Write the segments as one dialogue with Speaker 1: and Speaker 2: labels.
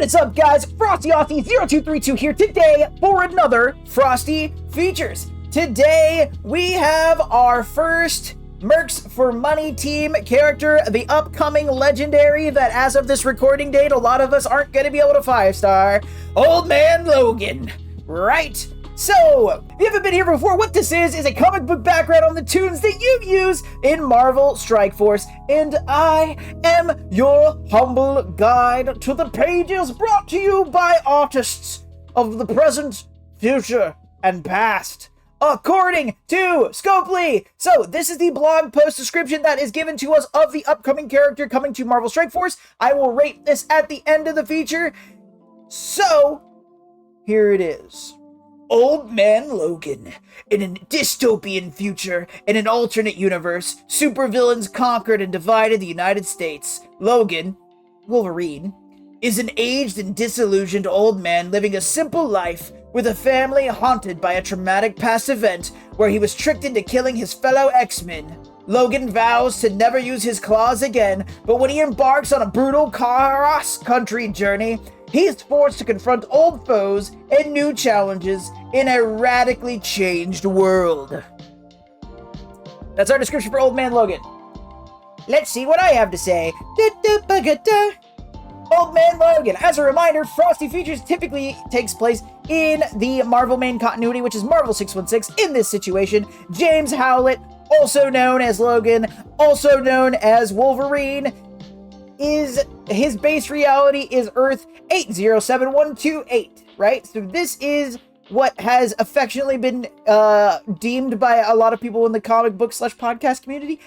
Speaker 1: What is up, guys? Frosty0232 here today for another Frosty Features. Today, we have our first Mercs for Money team character, the upcoming legendary that as of this recording date, a lot of us aren't going to be able to 5-star, Old Man Logan. Right? So, if you haven't been here before, what this is a comic book background on the Toons that you use in Marvel Strike Force, and I am your humble guide to the pages brought to you by artists of the present, future, and past, according to Scopely. So, this is the blog post description that is given to us of the upcoming character coming to Marvel Strike Force. I will rate this at the end of the feature. So, here it is. Old Man Logan. In a dystopian future, in an alternate universe, supervillains conquered and divided the United States. Logan, Wolverine, is an aged and disillusioned old man living a simple life with a family haunted by a traumatic past event where he was tricked into killing his fellow X-Men. Logan vows to never use his claws again, but when he embarks on a brutal cross-country journey, he's forced to confront old foes and new challenges in a radically changed world. That's our description for Old Man Logan. Let's see what I have to say. Old Man Logan. As a reminder, Frosty Features typically takes place in the Marvel main continuity, which is Marvel 616. In this situation, James Howlett, also known as Logan, also known as Wolverine, is his base reality is Earth 807128, right? So this is what has affectionately been deemed by a lot of people in the comic book / podcast community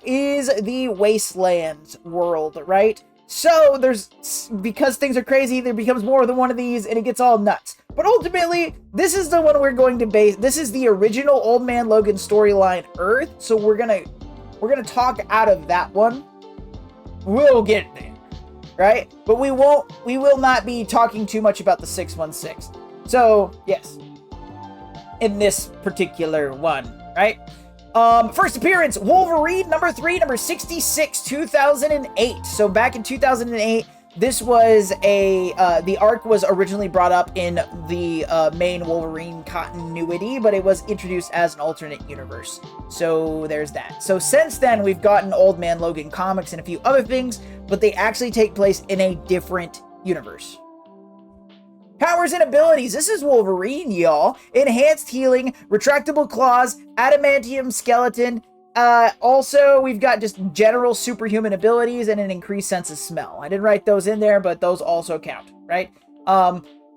Speaker 1: is the Wastelands world, right? So because things are crazy, there becomes more than one of these and it gets all nuts. But ultimately, this is the one we're going to base. This is the original Old Man Logan storyline Earth. So we're gonna talk out of that one. We'll get there, right? But we will not be talking too much about the 616. So, yes. In this particular one, right? First appearance, Wolverine number 3, number 66, 2008. So back in 2008, this was the arc was originally brought up in the main Wolverine continuity, but it was introduced as an alternate universe. So there's that. So since then, we've gotten Old Man Logan comics and a few other things, but they actually take place in a different universe. Powers and abilities. This is Wolverine, y'all. Enhanced healing, retractable claws, adamantium skeleton. Also, we've got just general superhuman abilities and an increased sense of smell. I didn't write those in there, but those also count, right?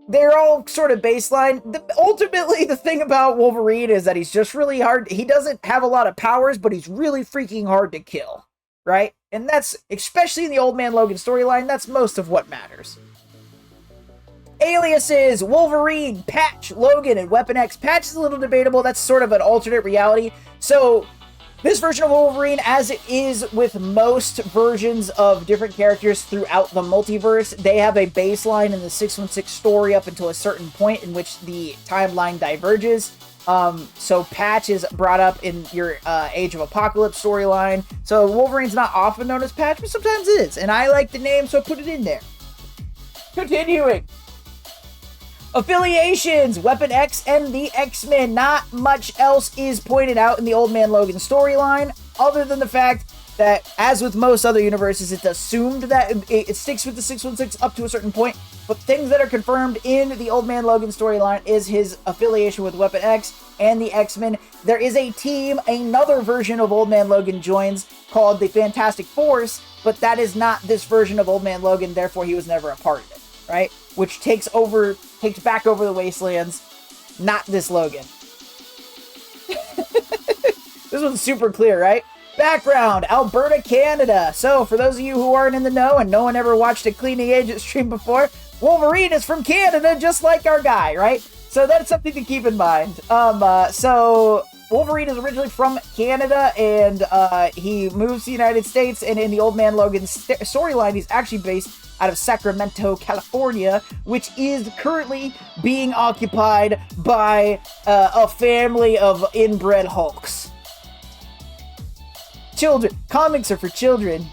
Speaker 1: They're all sort of baseline. Ultimately, the thing about Wolverine is that he's just really hard. He doesn't have a lot of powers, but he's really freaking hard to kill, right? And that's, especially in the Old Man Logan storyline, that's most of what matters. Aliases, Wolverine, Patch, Logan, and Weapon X. Patch is a little debatable. That's sort of an alternate reality. So this version of Wolverine, as it is with most versions of different characters throughout the multiverse, they have a baseline in the 616 story up until a certain point in which the timeline diverges. So Patch is brought up in your Age of Apocalypse storyline. So Wolverine's not often known as Patch, but sometimes it is. And I like the name, so I put it in there. Continuing. Affiliations, Weapon X and the X-Men. Not much else is pointed out in the Old Man Logan storyline, other than the fact that, as with most other universes, it's assumed that it sticks with the 616 up to a certain point, but things that are confirmed in the Old Man Logan storyline is his affiliation with Weapon X and the X-Men. There is a team, another version of Old Man Logan joins, called the Fantastic Force, but that is not this version of Old Man Logan, therefore he was never a part of it, right? Which takes back over the Wastelands, not this Logan. This one's super clear, right? Background, Alberta, Canada. So, for those of you who aren't in the know and no one ever watched a Cleaning Agent stream before, Wolverine is from Canada, just like our guy, right? So that's something to keep in mind. So Wolverine is originally from Canada, and he moves to the United States, and in the Old Man Logan storyline, he's actually based out of Sacramento, California, which is currently being occupied by a family of inbred Hulks. Children. Comics are for children.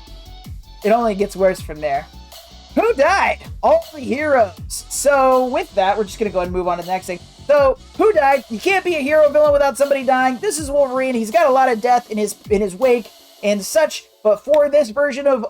Speaker 1: It only gets worse from there. Who died? All the heroes. So with that, we're just going to go ahead and move on to the next thing. So, who died? You can't be a hero villain without somebody dying. This is Wolverine. He's got a lot of death in his wake and such. But for this version of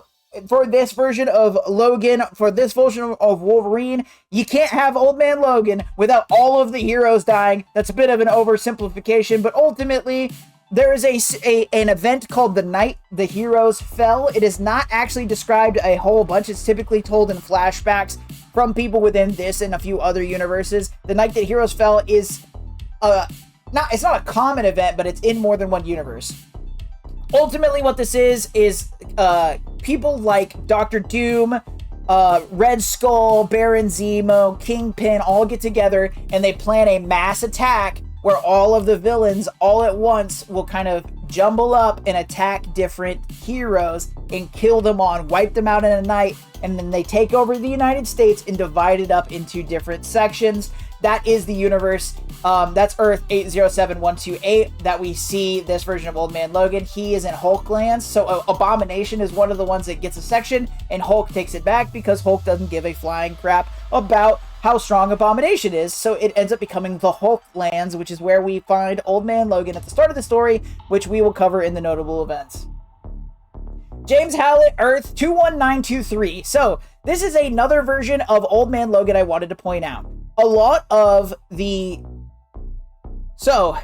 Speaker 1: Logan, for this version of Wolverine, you can't have Old Man Logan without all of the heroes dying. That's a bit of an oversimplification, but ultimately, there is an event called the Night the Heroes Fell. It is not actually described a whole bunch. It's typically told in flashbacks from people within this and a few other universes. The Night that Heroes Fell is it's not a common event, but it's in more than one universe. Ultimately, what this is people like Dr. Doom, Red Skull, Baron Zemo, Kingpin all get together and they plan a mass attack where all of the villains all at once will kind of jumble up and attack different heroes and kill them wipe them out in a night, and then they take over the United States and divide it up into different sections. That is the universe. That's Earth 807128 that we see this version of Old Man Logan. He is in Hulk lands, so Abomination is one of the ones that gets a section, and Hulk takes it back because Hulk doesn't give a flying crap about how strong Abomination is, so it ends up becoming the Hulk lands, which is where we find Old Man Logan at the start of the story, which we will cover in the notable events. James Howlett, Earth 21923. So, this is another version of Old Man Logan I wanted to point out. A lot of the... So,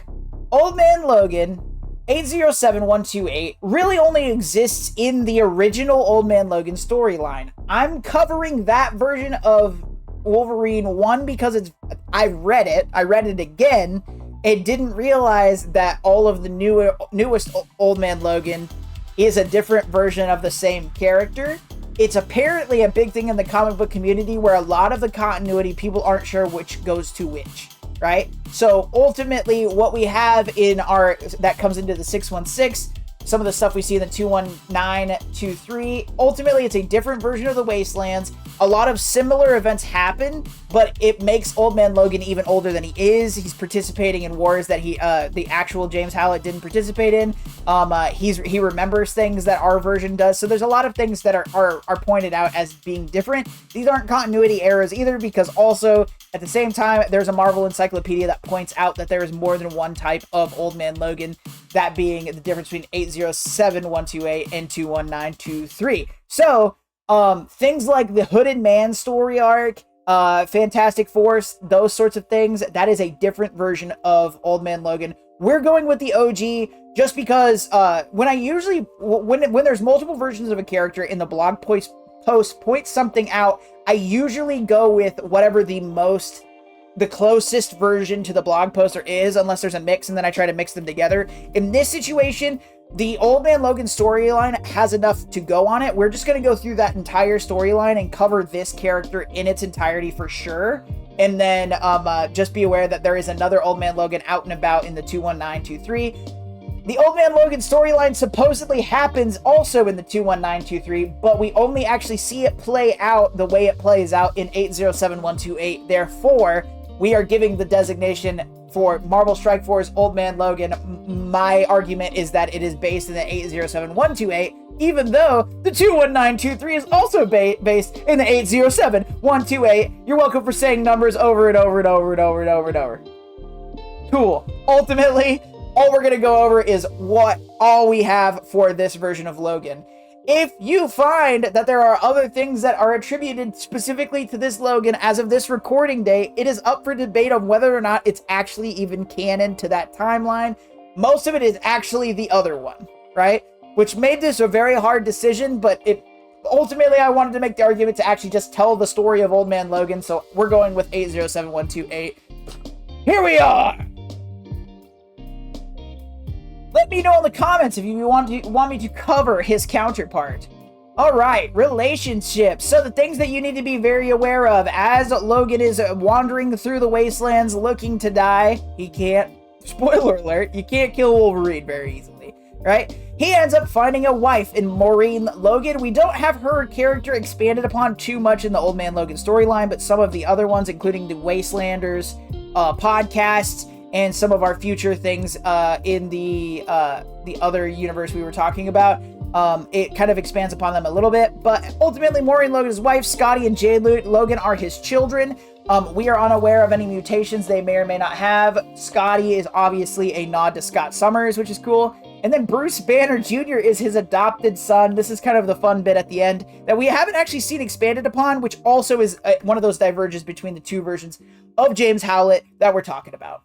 Speaker 1: Old Man Logan 807128 really only exists in the original Old Man Logan storyline. I'm covering that version of Wolverine, one, because I read it again, and didn't realize that all of the newest Old Man Logan is a different version of the same character. It's apparently a big thing in the comic book community where a lot of the continuity, people aren't sure which goes to which, right? So ultimately, what we have that comes into the 616, some of the stuff we see in the 21923, ultimately it's a different version of the Wastelands. A lot of similar events happen, but it makes Old Man Logan even older than he is. He's participating in wars that the actual James Howlett didn't participate in. He remembers things that our version does. So there's a lot of things that are pointed out as being different. These aren't continuity errors either, because also at the same time, there's a Marvel encyclopedia that points out that there is more than one type of Old Man Logan, that being the difference between 807128 and 21923. So, things like the Hooded Man story arc, Fantastic Force, those sorts of things, that is a different version of Old Man Logan. We're going with the OG just because when there's multiple versions of a character in the blog post points something out, I usually go with whatever the closest version to the blog poster is, unless there's a mix, and then I try to mix them together. In this situation, the Old Man Logan storyline has enough to go on it. We're just going to go through that entire storyline and cover this character in its entirety for sure. And then just be aware that there is another Old Man Logan out and about in the 21923. The Old Man Logan storyline supposedly happens also in the 21923, but we only actually see it play out the way it plays out in 807128. Therefore, we are giving the designation for Marvel Strike Force Old Man Logan. My argument is that it is based in the 807128, even though the 21923 is also based in the 807128. You're welcome for saying numbers over and over and over and over and over and over. Cool. Ultimately, all we're going to go over is all we have for this version of Logan. If you find that there are other things that are attributed specifically to this Logan as of this recording date, it is up for debate on whether or not it's actually even canon to that timeline. Most of it is actually the other one, right? Which made this a very hard decision, but ultimately I wanted to make the argument to actually just tell the story of Old Man Logan, so we're going with 807128. Here we are! Let me know in the comments if you want me to cover his counterpart. Alright, relationships. So the things that you need to be very aware of as Logan is wandering through the wastelands looking to die. He can't, spoiler alert, you can't kill Wolverine very easily, right? He ends up finding a wife in Maureen Logan. We don't have her character expanded upon too much in the Old Man Logan storyline, but some of the other ones, including the Wastelanders podcasts, and some of our future things in the other universe we were talking about, it kind of expands upon them a little bit. But ultimately, Maureen Logan's wife, Scotty and Jade Logan are his children. We are unaware of any mutations they may or may not have. Scotty is obviously a nod to Scott Summers, which is cool. And then Bruce Banner Jr. is his adopted son. This is kind of the fun bit at the end that we haven't actually seen expanded upon, which also is one of those diverges between the two versions of James Howlett that we're talking about.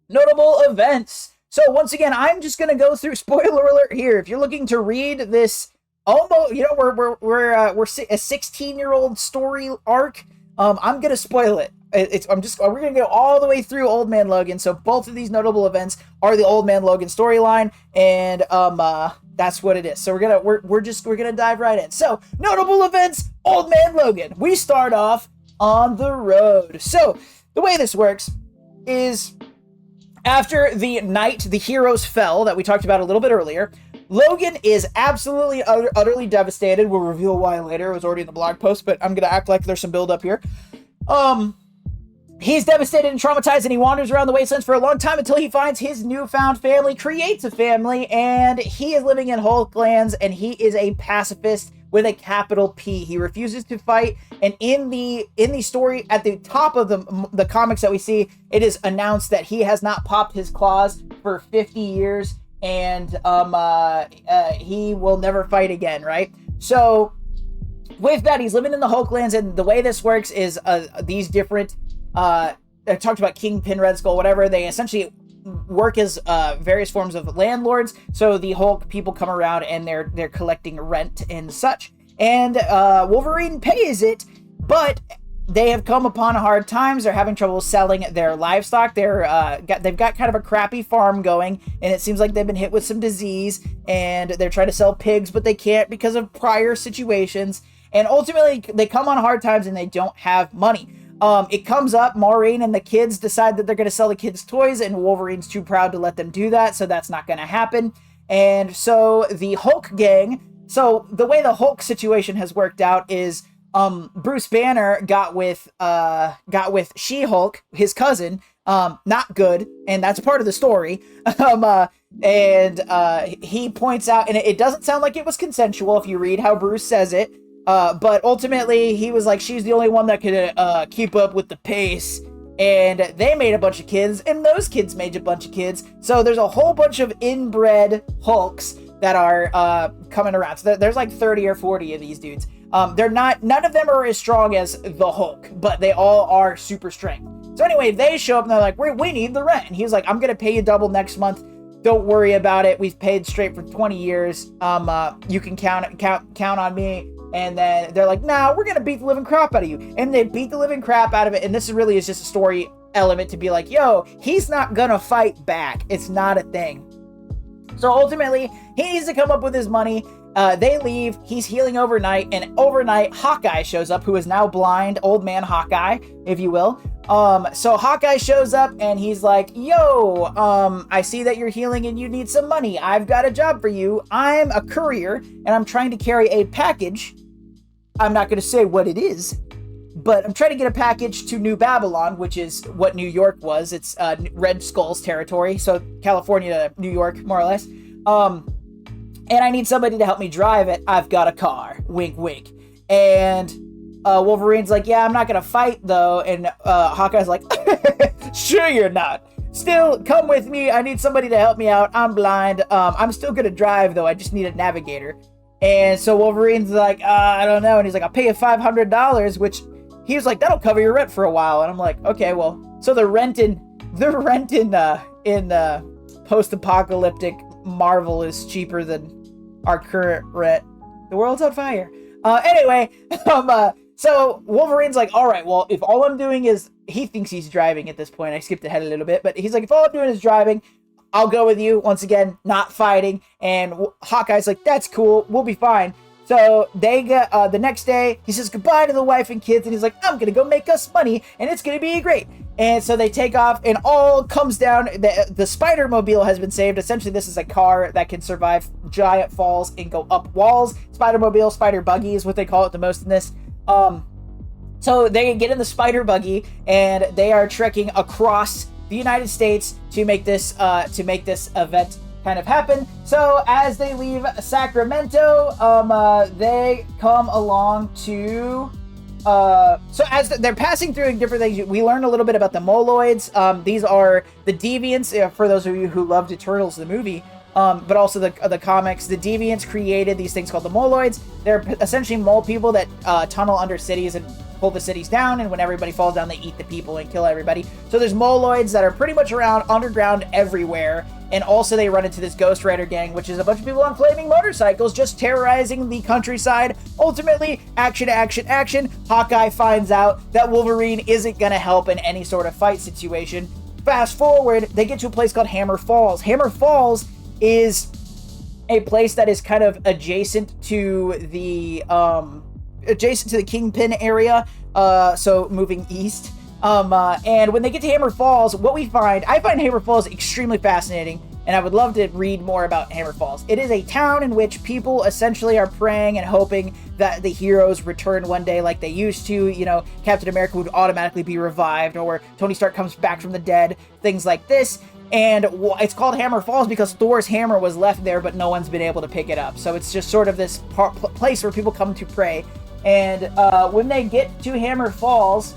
Speaker 1: Notable events. So once again, I'm just going to go through, spoiler alert here. If you're looking to read this almost, you know, we're a 16-year-old story arc, I'm going to spoil it. We're going to go all the way through Old Man Logan. So both of these notable events are the Old Man Logan storyline, and that's what it is. So we're going to dive right in. So notable events, Old Man Logan. We start off on the road. So the way this works is after the night the heroes fell that we talked about a little bit earlier, Logan is absolutely utterly devastated. We'll reveal why later. It was already in the blog post, but I'm going to act like there's some build up here. He's devastated and traumatized, and he wanders around the wastelands for a long time until he finds his newfound family, creates a family, and he is living in Hulklands, and he is a pacifist with a capital P. He refuses to fight, and in the story, at the top of the comics that we see, it is announced that he has not popped his claws for 50 years, and he will never fight again, right? So with that, he's living in the Hulklands, and the way this works is these different I talked about Kingpin, Red Skull, whatever. They essentially work as various forms of landlords. So the Hulk people come around and they're collecting rent and such. And Wolverine pays it, but they have come upon hard times. They're having trouble selling their livestock. They've got kind of a crappy farm going, and it seems like they've been hit with some disease. And they're trying to sell pigs, but they can't because of prior situations. And ultimately, they come on hard times and they don't have money. It comes up, Maureen and the kids decide that they're going to sell the kids' toys, and Wolverine's too proud to let them do that, so that's not going to happen. And so the Hulk gang, so the way the Hulk situation has worked out is Bruce Banner got with She-Hulk, his cousin, not good, and that's part of the story. He points out, and it doesn't sound like it was consensual if you read how Bruce says it. But ultimately, he was like, she's the only one that could keep up with the pace. And they made a bunch of kids, and those kids made a bunch of kids. So there's a whole bunch of inbred Hulks that are coming around. So there's like 30 or 40 of these dudes. None of them are as strong as the Hulk, but they all are super strength. So anyway, they show up and they're like, we need the rent. And he's like, I'm going to pay you double next month. Don't worry about it. We've paid straight for 20 years. You can count on me. And then they're like, nah, we're going to beat the living crap out of you. And they beat the living crap out of it. And this really is just a story element to be like, yo, he's not going to fight back. It's not a thing. So ultimately, he needs to come up with his money. They leave. He's healing overnight. And overnight, Hawkeye shows up, who is now blind. Old man Hawkeye, if you will. So Hawkeye shows up and he's like, yo, I see that you're healing and you need some money. I've got a job for you. I'm a courier and I'm trying to carry a package. I'm not going to say what it is, but I'm trying to get a package to New Babylon, which is what New York was. It's Red Skull's territory. So California to New York, more or less. And I need somebody to help me drive it. I've got a car. Wink, wink. And Wolverine's like, yeah, I'm not going to fight, though. And Hawkeye's like, sure you're not. Still, come with me. I need somebody to help me out. I'm blind. I'm still going to drive, though. I just need a navigator. And so Wolverine's like, I don't know. And he's like, I'll pay you $500, which he was like, that'll cover your rent for a while. And I'm like, okay, well, so the rent in post-apocalyptic Marvel is cheaper than our current rent. The world's on fire. Anyway, so Wolverine's like, all right, well, if all I'm doing is, he thinks he's driving at this point. I skipped ahead a little bit, but he's like, if all I'm doing is driving, I'll go with you. Once again, not fighting. And Hawkeye's like, that's cool. We'll be fine. So they get, the next day, he says goodbye to the wife and kids. And he's like, I'm going to go make us money and it's going to be great. And so they take off and all comes down. The Spider-Mobile has been saved. Essentially, this is a car that can survive giant falls and go up walls. Spider-Mobile, Spider Buggy is what they call it the most in this. So they get in the Spider Buggy and they are trekking across the United States to make this event kind of happen. So as they leave Sacramento, they come along to so as they're passing through different things, we learn a little bit about the Moloids. These are the Deviants, for those of you who loved Eternals, the movie, but also the comics. The Deviants created these things called the Moloids. They're essentially mole people that tunnel under cities and pull the cities down, and when everybody falls down, they eat the people and kill everybody. So there's Moloids that are pretty much around underground everywhere, and also they run into this Ghost Rider gang, which is a bunch of people on flaming motorcycles just terrorizing the countryside. Ultimately, action, action, action. Hawkeye finds out that Wolverine isn't going to help in any sort of fight situation. Fast forward, they get to a place called Hammer Falls. Hammer Falls is a place that is kind of adjacent to the Kingpin area, so moving east. And when they get to Hammer Falls, I find Hammer Falls extremely fascinating, and I would love to read more about Hammer Falls. It is a town in which people essentially are praying and hoping that the heroes return one day like they used to. You know, Captain America would automatically be revived, or Tony Stark comes back from the dead, things like this. And it's called Hammer Falls because Thor's hammer was left there, but no one's been able to pick it up. So it's just sort of this place where people come to pray. And when they get to Hammer Falls,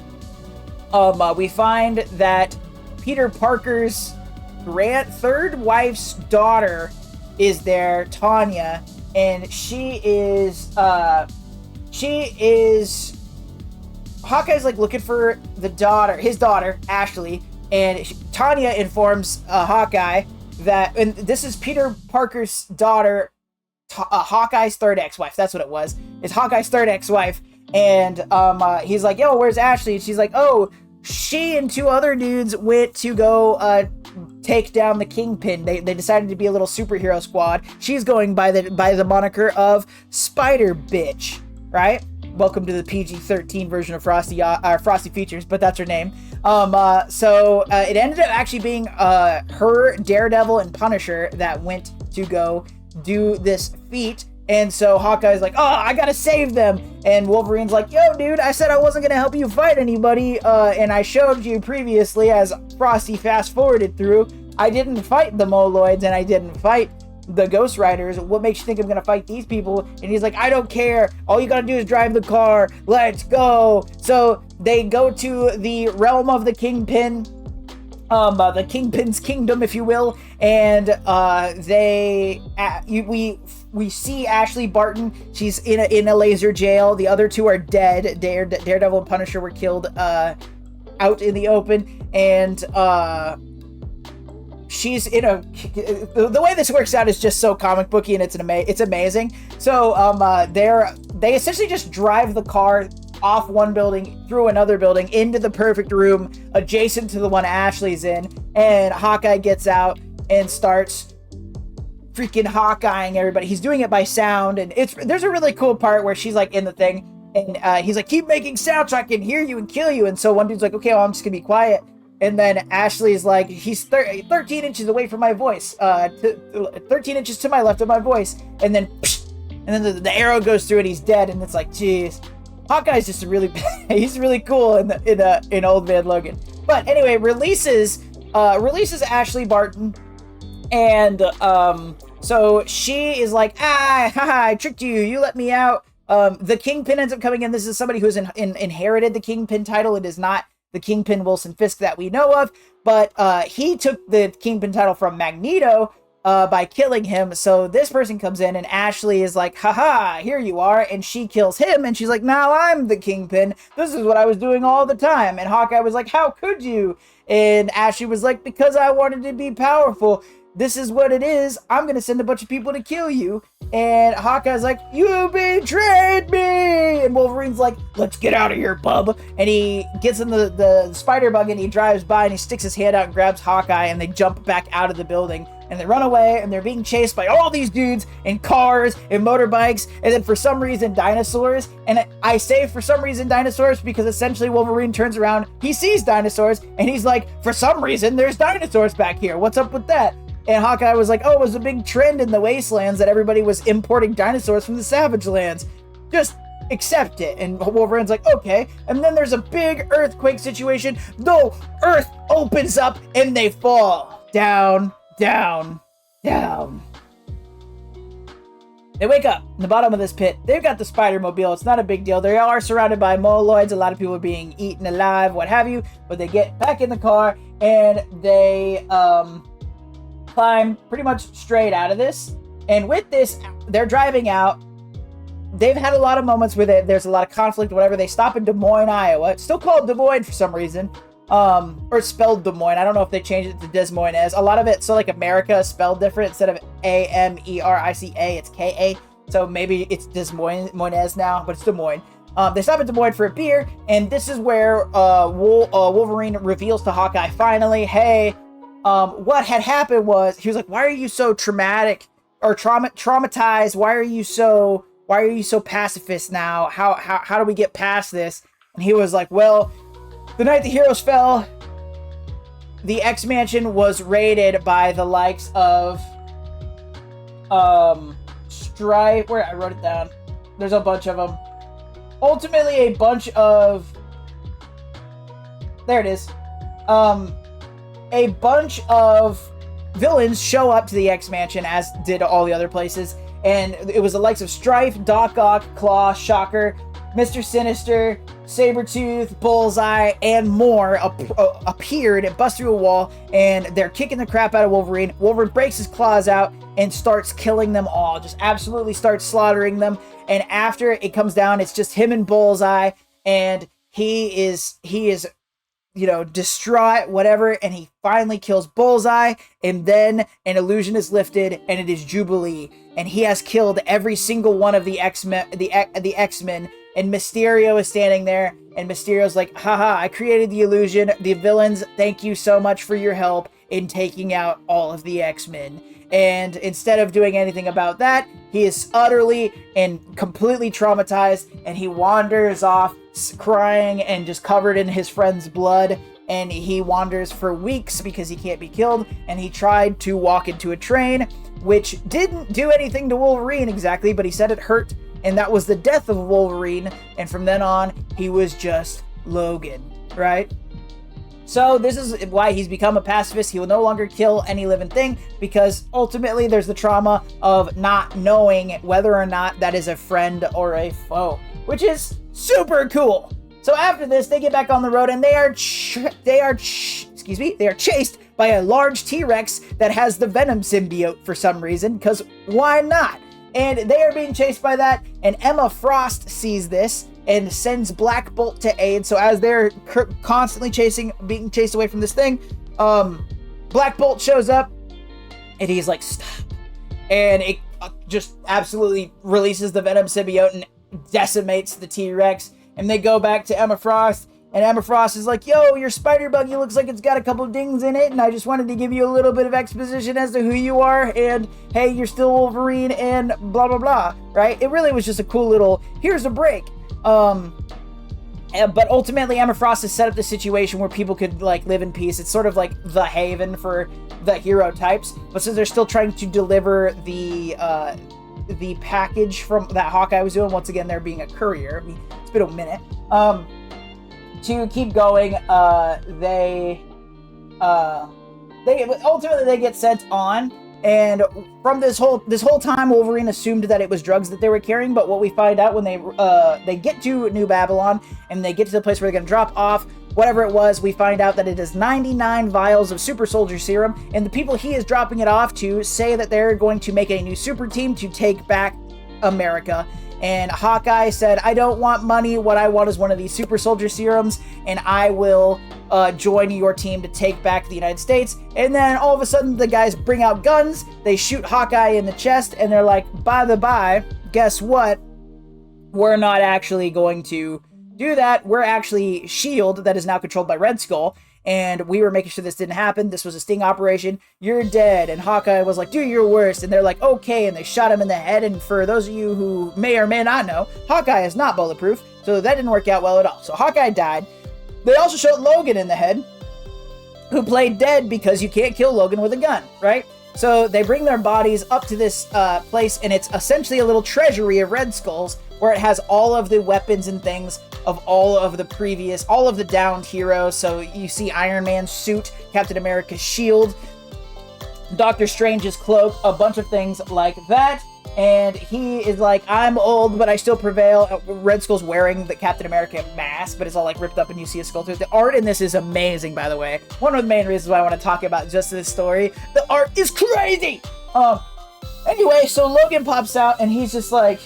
Speaker 1: we find that Peter Parker's third wife's daughter is there, Tanya, and she is Hawkeye's like looking for his daughter, Ashley, and Tanya informs Hawkeye that, and this is Peter Parker's daughter, Hawkeye's third ex-wife. That's what it was. It's Hawkeye's third ex-wife. And he's like, yo, where's Ashley? And she's like, oh, she and two other dudes went to go take down the Kingpin. They decided to be a little superhero squad. She's going by the moniker of Spider Bitch, right? Welcome to the PG-13 version of Frosty Features, but that's her name. So it ended up actually being her, Daredevil, and Punisher that went to go do this feat. And so Hawkeye's like, oh, I gotta save them. And Wolverine's like, yo, dude, I said I wasn't gonna help you fight anybody. And I showed you previously, as Frosty fast forwarded through, I didn't fight the Moloids and I didn't fight the Ghost Riders. What makes you think I'm gonna fight these people? And he's like, I don't care. All you gotta do is drive the car. Let's go. So they go to the realm of the Kingpin, the Kingpin's kingdom, if you will, and we see Ashley Barton. She's in a laser jail. The other two are dead. Daredevil and Punisher were killed out in the open, and she's in the way this works out is just so comic booky, and it's amazing. So they essentially just drive the car off one building, through another building, into the perfect room adjacent to the one Ashley's in, and Hawkeye gets out and starts freaking Hawkeyeing everybody. He's doing it by sound, and there's a really cool part where she's like in the thing, and he's like, keep making sound so I can hear you and kill you. And so one dude's like, okay, well, I'm just gonna be quiet. And then Ashley's like, he's 13 inches away from my voice, 13 inches to my left of my voice, and then the arrow goes through and he's dead. And it's like, jeez, Hawkeye's just he's really cool in Old Man Logan. But anyway, releases Ashley Barton, and so she is like, I tricked you, you let me out. The Kingpin ends up coming in. This is somebody who's inherited the Kingpin title. It is not the Kingpin Wilson Fisk that we know of, but he took the Kingpin title from Magneto by killing him. So this person comes in, and Ashley is like, haha, here you are, and she kills him, and she's like, now I'm the Kingpin. This is what I was doing all the time. And Hawkeye was like, how could you? And Ashley was like, because I wanted to be powerful. This is what it is. I'm gonna send a bunch of people to kill you. And Hawkeye's like, you betrayed me! And Wolverine's like, let's get out of here, bub. And he gets in the spider bug, and he drives by, and he sticks his hand out and grabs Hawkeye, and they jump back out of the building. And they run away, and they're being chased by all these dudes in cars and motorbikes, and then for some reason dinosaurs. And I say for some reason dinosaurs because essentially Wolverine turns around, he sees dinosaurs, and he's like, for some reason there's dinosaurs back here. What's up with that? And Hawkeye was like, oh, it was a big trend in the Wastelands that everybody was importing dinosaurs from the Savage Lands. Just accept it. And Wolverine's like, okay. And then there's a big earthquake situation. The earth opens up and they fall down. Damn. They wake up in the bottom of this pit. They've got the Spider-Mobile. It's not a big deal. They are surrounded by moloids. A lot of people are being eaten alive, what have you. But they get back in the car and they climb pretty much straight out of this. And with this, they're driving out. They've had a lot of moments where there's a lot of conflict, whatever. They stop in Des Moines, Iowa. It's still called Des Moines for some reason. Or it's spelled Des Moines. I don't know if they changed it to Des Moines as. A lot of it, so like America is spelled different. Instead of America, it's Ka. So maybe it's Des Moines now, but it's Des Moines. They stop at Des Moines for a beer, and this is where Wolverine reveals to Hawkeye finally, hey, what had happened was, he was like, why are you so traumatized? Why are you so pacifist now? How do we get past this? And he was like, well, the night the heroes fell, the X-Mansion was raided by the likes of Strife. Where I wrote it down. There's a bunch of them. Ultimately, a bunch of... There it is. A bunch of villains show up to the X-Mansion, as did all the other places. And it was the likes of Strife, Doc Ock, Claw, Shocker, Mr. Sinister, Sabretooth, Bullseye, and more appeared and bust through a wall, and they're kicking the crap out of Wolverine. Wolverine breaks his claws out and starts killing them all. Just absolutely starts slaughtering them. And after it comes down, it's just him and Bullseye, and he is, you know, distraught, whatever, and he finally kills Bullseye, and then an illusion is lifted, and it is Jubilee, and he has killed every single one of the X-Men, the X-Men, and Mysterio is standing there, and Mysterio's like, haha, I created the illusion, the villains, thank you so much for your help in taking out all of the X-Men. And instead of doing anything about that, he is utterly and completely traumatized, and he wanders off crying and just covered in his friend's blood, and he wanders for weeks because he can't be killed, and he tried to walk into a train, which didn't do anything to Wolverine exactly, but he said it hurt, and that was the death of Wolverine, and from then on, he was just Logan, right? So this is why he's become a pacifist. He will no longer kill any living thing, because ultimately there's the trauma of not knowing whether or not that is a friend or a foe, which is super cool. So after this, they get back on the road, and they are chased by a large T-Rex that has the Venom symbiote for some reason, because why not? And they are being chased by that, and Emma Frost sees this and sends Black Bolt to aid. So as they're constantly being chased away from this thing, Black Bolt shows up, and he's like, stop. And it just absolutely releases the Venom symbiote and decimates the T-Rex. And they go back to Emma Frost, and Emma Frost is like, yo, your spider buggy looks like it's got a couple dings in it, and I just wanted to give you a little bit of exposition as to who you are, and hey, you're still Wolverine, and blah, blah, blah, right? It really was just a cool little, here's a break. But ultimately, Emma Frost has set up the situation where people could, like, live in peace. It's sort of like the haven for the hero types, but since they're still trying to deliver the package from that Hawkeye was doing, once again, they're being a courier. I mean, it's been a minute. To keep going, they ultimately get sent on, and from this whole time, Wolverine assumed that it was drugs that they were carrying. But what we find out when they get to New Babylon and they get to the place where they're going to drop off whatever it was, we find out that it is 99 vials of super soldier serum, and the people he is dropping it off to say that they're going to make a new super team to take back America. And Hawkeye said, I don't want money. What I want is one of these super soldier serums, and I will join your team to take back the United States. And then all of a sudden, the guys bring out guns. They shoot Hawkeye in the chest, and they're like, by the by, guess what? We're not actually going to do that. We're actually S.H.I.E.L.D. that is now controlled by Red Skull. And we were making sure this didn't happen. This was a sting operation. You're dead. And Hawkeye was like, do your worst. And they're like, okay. And they shot him in the head. And for those of you who may or may not know, Hawkeye is not bulletproof. So that didn't work out well at all. So Hawkeye died. They also shot Logan in the head, who played dead because you can't kill Logan with a gun, right? So they bring their bodies up to this place, and it's essentially a little treasury of Red Skulls, where it has all of the weapons and things of all of the downed heroes. So you see Iron Man's suit, Captain America's shield, Doctor Strange's cloak, a bunch of things like that. And he is like, I'm old, but I still prevail. Red Skull's wearing the Captain America mask, but it's all like ripped up and you see a skull through it. The art in this is amazing, by the way. One of the main reasons why I want to talk about just this story. The art is crazy! Anyway, so Logan pops out and he's just like,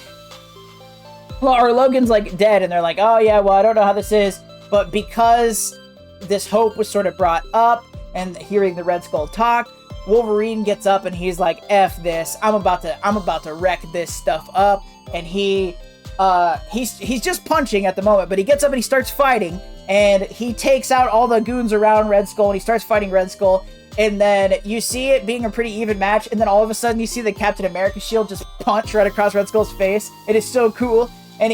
Speaker 1: well, or Logan's like dead, and they're like, oh yeah, well, I don't know how this is, but because this hope was sort of brought up and hearing the Red Skull talk, Wolverine gets up and he's like, F this, I'm about to wreck this stuff up. And he's just punching at the moment, but he gets up and he starts fighting, and he takes out all the goons around Red Skull, and he starts fighting Red Skull. And then you see it being a pretty even match, and then all of a sudden you see the Captain America shield just punch right across Red Skull's face. It is so cool. And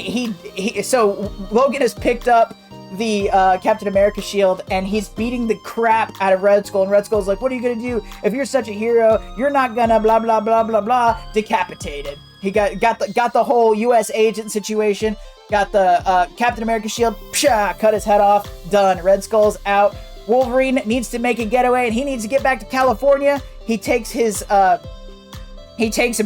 Speaker 1: so Logan has picked up the Captain America shield, and he's beating the crap out of Red Skull, and Red Skull's like, what are you gonna do? If you're such a hero, you're not gonna blah blah blah blah blah. Decapitated. He got the whole US agent situation, got the Captain America shield, psha, cut his head off, done. Red Skull's out. Wolverine needs to make a getaway, and he needs to get back to California. He takes a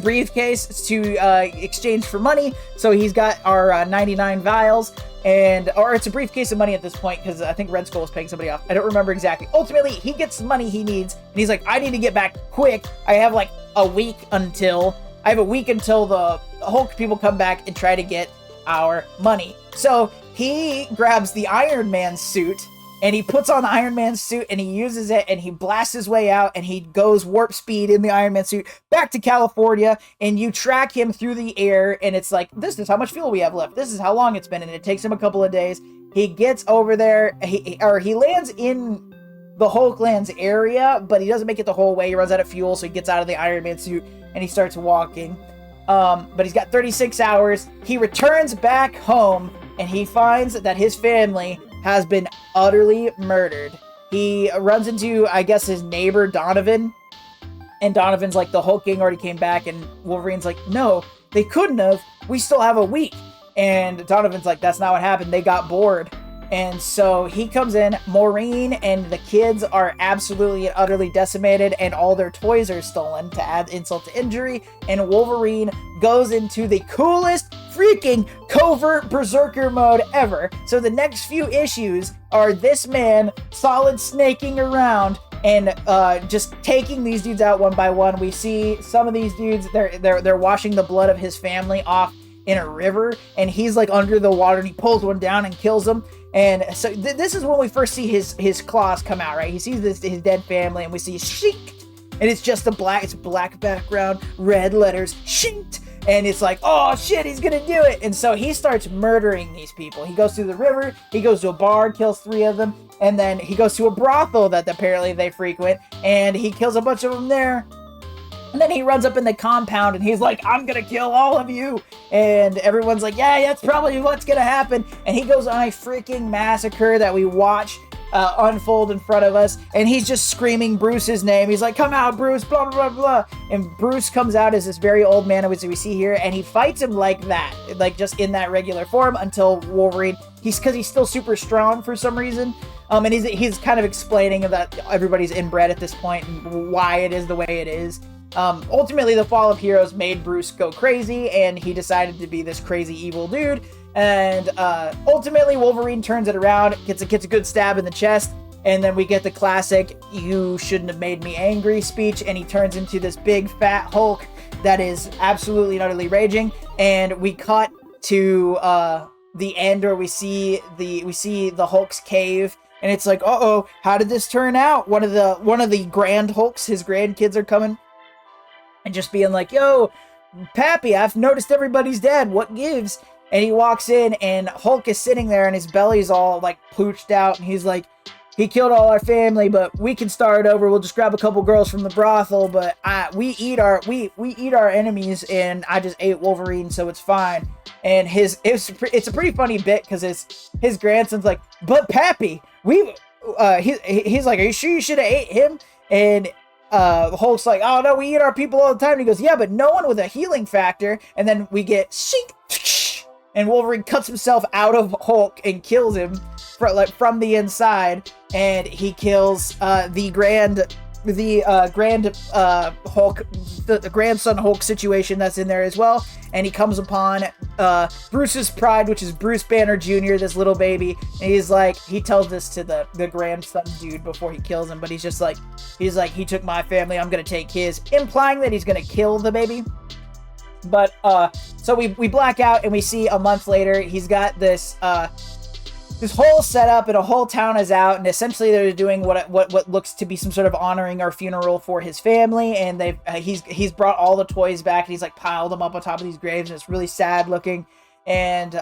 Speaker 1: briefcase to exchange for money. So he's got our 99 vials, or it's a briefcase of money at this point, because I think Red Skull is paying somebody off. I don't remember exactly. Ultimately, he gets the money he needs, and he's like, I need to get back quick. I have like a week until the Hulk people come back and try to get our money. So he grabs the Iron Man suit, and he puts on the Iron Man suit, and he uses it, and he blasts his way out, and he goes warp speed in the Iron Man suit back to California, and you track him through the air, and it's like, this is how much fuel we have left. This is how long it's been, and it takes him a couple of days. He gets over there, he lands in the Hulklands area, but he doesn't make it the whole way. He runs out of fuel, so he gets out of the Iron Man suit, and he starts walking. But he's got 36 hours. He returns back home, and he finds that his family has been utterly murdered. He runs into, I guess, his neighbor, Donovan. And Donovan's like, the Hulk gang already came back. And Wolverine's like, no, they couldn't have. We still have a week. And Donovan's like, that's not what happened. They got bored. And so he comes in. Maureen and the kids are absolutely and utterly decimated, and all their toys are stolen, to add insult to injury. And Wolverine goes into the coolest freaking covert berserker mode ever. So the next few issues are this man solid snaking around and just taking these dudes out one by one. We see some of these dudes, they're washing the blood of his family off in a river, and he's like under the water, and he pulls one down and kills them. And so this is when we first see his claws come out, right? He sees his dead family, and we see shinked, and it's just it's black background, red letters, shinked, and it's like, oh shit, he's gonna do it. And so he starts murdering these people. He goes through the river, he goes to a bar, kills 3 of them, and then he goes to a brothel that apparently they frequent, and he kills a bunch of them there. And then he runs up in the compound, and he's like, I'm gonna kill all of you. And everyone's like, yeah, that's probably what's gonna happen. And he goes on a freaking massacre that we watch unfold in front of us. And he's just screaming Bruce's name. He's like, come out, Bruce, blah, blah, blah, blah. And Bruce comes out as this very old man, as we see here. And he fights him like that, like just in that regular form, until Wolverine, because he's still super strong for some reason. And he's kind of explaining that everybody's inbred at this point and why it is the way it is. Ultimately, the fall of heroes made Bruce go crazy, and he decided to be this crazy evil dude. And ultimately, Wolverine turns it around, gets a good stab in the chest, and then we get the classic "you shouldn't have made me angry" speech, and he turns into this big fat Hulk that is absolutely and utterly raging. And we cut to the end, where we see the Hulk's cave. And it's like, uh-oh, how did this turn out? One of the Grand Hulks, his grandkids are coming. And just being like, yo, Pappy, I've noticed everybody's dead. What gives? And he walks in, and Hulk is sitting there, and his belly's all like pooched out. And he's like, he killed all our family, but we can start over. We'll just grab a couple girls from the brothel, but we eat our enemies, and I just ate Wolverine, so it's fine. And it's a pretty funny bit, because his grandson's like, but Pappy, he's like, are you sure you should have ate him? And Hulk's like, oh no, we eat our people all the time. And he goes, yeah, but no one with a healing factor. And then we get shink, and Wolverine cuts himself out of Hulk and kills him from the inside. And he kills the grand Hulk, the grandson Hulk situation that's in there as well. And he comes upon Bruce's pride, which is Bruce Banner Jr., this little baby. And he's like, he tells this to the grandson dude before he kills him, but he's like, he took my family, I'm gonna take his, implying that he's gonna kill the baby. But so we black out and we see a month later he's got this whole setup and a whole town is out, and essentially they're doing what looks to be some sort of honoring or funeral for his family, and he's brought all the toys back and he's like piled them up on top of these graves, and it's really sad looking. And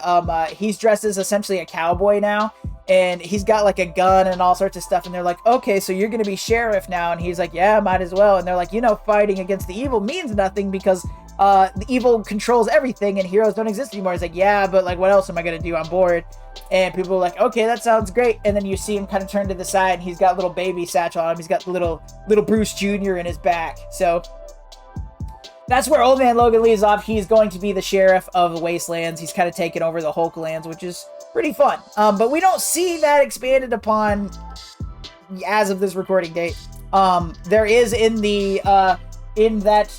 Speaker 1: he's dressed as essentially a cowboy now, and he's got like a gun and all sorts of stuff, and they're like, okay, so you're gonna be sheriff now. And he's like, yeah, might as well. And they're like, fighting against the evil means nothing because the evil controls everything and heroes don't exist anymore. He's like, yeah, but like, what else am I gonna do? I'm bored. And people are like, okay, that sounds great. And then you see him kind of turn to the side, and he's got little baby satchel on him. He's got little Bruce Jr. in his back. So that's where Old Man Logan leaves off. He's going to be the sheriff of the Wastelands. He's kind of taken over the Hulk lands, which is pretty fun. But we don't see that expanded upon as of this recording date. There is in the in that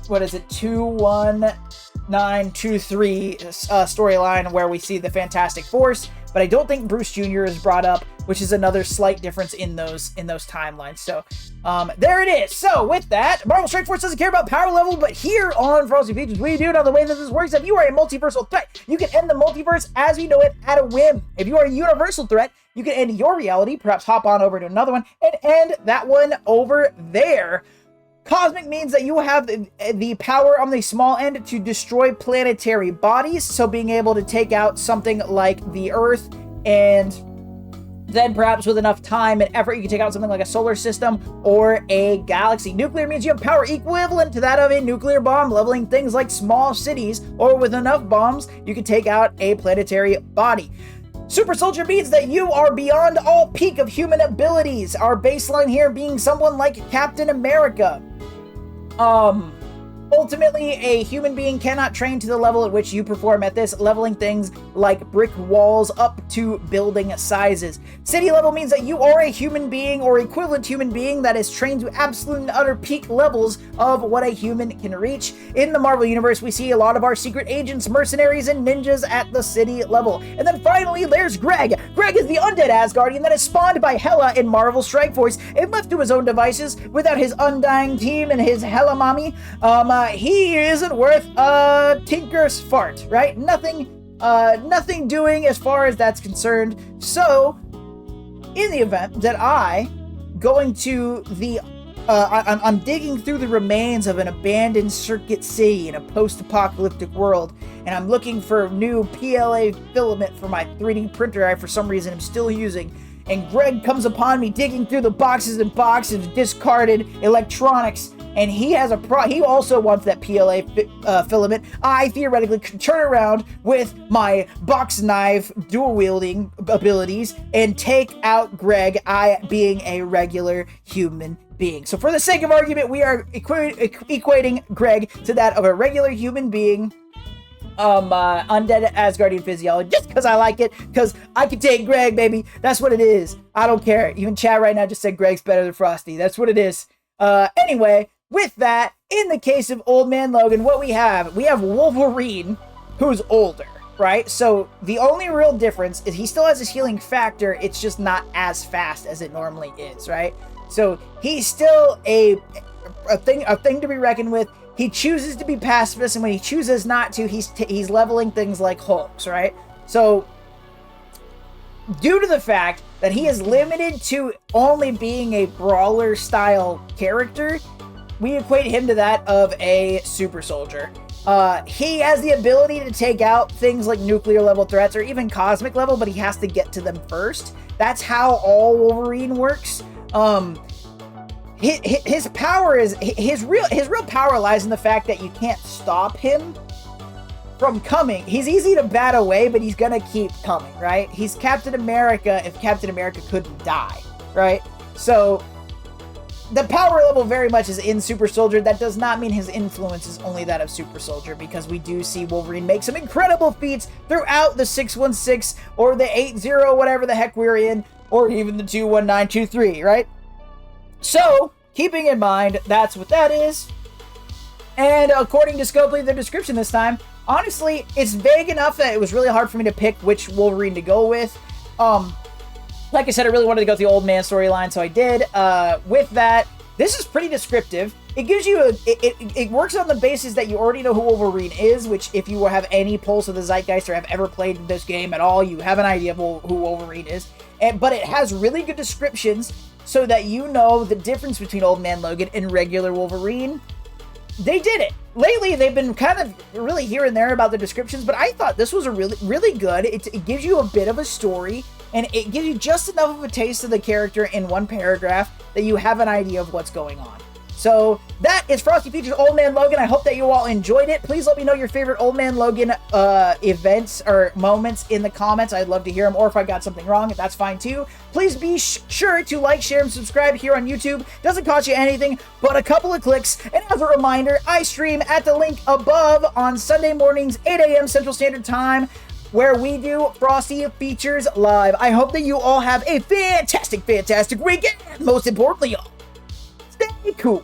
Speaker 1: what is it, 21923 storyline where we see the Fantastic Force, but I don't think Bruce Jr. is brought up, which is another slight difference in those timelines. So there it is. So with that, Marvel Strike Force doesn't care about power level, but here on Frosty Features, we do know the way that this works. If you are a multiversal threat, you can end the multiverse as we know it at a whim. If you are a universal threat, you can end your reality, perhaps hop on over to another one and end that one over there. Cosmic means that you have the power on the small end to destroy planetary bodies, so being able to take out something like the Earth, and then perhaps with enough time and effort you can take out something like a solar system or a galaxy. Nuclear means you have power equivalent to that of a nuclear bomb, leveling things like small cities, or with enough bombs you can take out a planetary body. Super Soldier means that you are beyond all peak of human abilities, our baseline here being someone like Captain America. Ultimately, a human being cannot train to the level at which you perform at this, leveling things like brick walls up to building sizes. City level means that you are a human being or equivalent human being that is trained to absolute and utter peak levels of what a human can reach. In the Marvel Universe, we see a lot of our secret agents, mercenaries, and ninjas at the city level. And then finally, there's Greg. Greg is the undead Asgardian that is spawned by Hela in Marvel Strike Force and left to his own devices without his undying team and his Hela mommy. He isn't worth a tinker's fart, right? Nothing doing as far as that's concerned. So, in the event that I'm digging through the remains of an abandoned circuit city in a post-apocalyptic world, and I'm looking for new PLA filament for my 3D printer I, for some reason, am still using, and Greg comes upon me digging through the boxes and boxes of discarded electronics, and he has he also wants that PLA filament. I theoretically could turn around with my box knife dual wielding abilities and take out Greg, I being a regular human being. So for the sake of argument, we are equating Greg to that of a regular human being. Undead Asgardian physiology, just because I like it, because I can take Greg, baby. That's what it is. I don't care. Even chat right now just said Greg's better than Frosty. That's what it is. Anyway, with that, in the case of Old Man Logan, what we have Wolverine, who's older, right? So the only real difference is he still has his healing factor, it's just not as fast as it normally is, right? So he's still a thing to be reckoned with. He chooses to be pacifist, and when he chooses not to, he's leveling things like Hulks, right? So due to the fact that he is limited to only being a brawler style character, we equate him to that of a super soldier. He has the ability to take out things like nuclear level threats or even cosmic level, but he has to get to them first. That's how all Wolverine works. His power is his real power lies in the fact that you can't stop him from coming. He's easy to bat away, but he's gonna keep coming, right? He's Captain America if Captain America couldn't die, right? So the power level very much is in Super Soldier. That does not mean his influence is only that of Super Soldier, because we do see Wolverine make some incredible feats throughout the 616 or the 80, whatever the heck we're in, or even the 21923, right? So keeping in mind that's what that is. And according to Scopely, the description this time, honestly, it's vague enough that it was really hard for me to pick which Wolverine to go with. Like I said, I really wanted to go with the old man storyline, so I did. With that, this is pretty descriptive. It gives you it works on the basis that you already know who Wolverine is, which if you have any pulse of the zeitgeist or have ever played this game at all, you have an idea of who Wolverine is. But it has really good descriptions so that you know the difference between Old Man Logan and regular Wolverine. They did it. Lately, they've been kind of really here and there about the descriptions, but I thought this was a really good. It gives you a bit of a story, and it gives you just enough of a taste of the character in one paragraph that you have an idea of what's going on. So that is Frosty Features Old Man Logan. I hope that you all enjoyed it. Please let me know your favorite Old Man Logan events or moments in the comments. I'd love to hear them, or if I got something wrong, that's fine too. Please be sure to like, share, and subscribe here on YouTube. Doesn't cost you anything but a couple of clicks. And as a reminder, I stream at the link above on Sunday mornings, 8 a.m. Central Standard Time, where we do Frosty Features Live. I hope that you all have a fantastic weekend. Most importantly, y'all, stay cool.